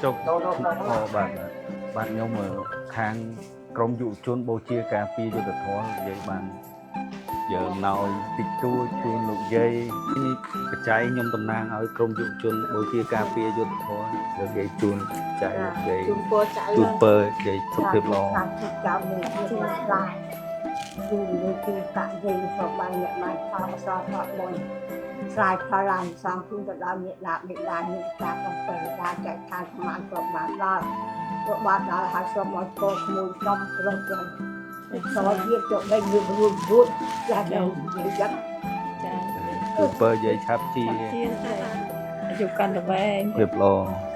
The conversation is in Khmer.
ចុកបាទខ្ញុំខាងក្រមយុវជនបូជាការពីយុទ្ធធម៌និយាយបានយើងណោយតិចតួចជូនលោកយាយនេះបច្ច័យខ្ញុំតំណាងឲ្យក្រមយុវជនបូជាការពីយុទ្ធធម៌លោកយាយជូនចៃលោកយាយជូនពរយាយសុខភាពល្អចាំមានជូនខ្លះជូនលោកទីតាក់យាយសពបាយអ្នកបានផលអសរផលបុណ្យស្រ័យផលឡើងសំជូនទៅដល់មេដាបេដានេះតាក្នុងពេលដាចែកខាងប្រមាណគ្រប់បានដល់ក៏បានដល់ហើយសូមមកពោលក្មួយខ្ញុំរំលឹកសូមវាទៅដល់យើងរួចចាស់ដល់និយាយជូនពរយាយឆាប់ជាអាយុកាន់តែវែងភាពល្អ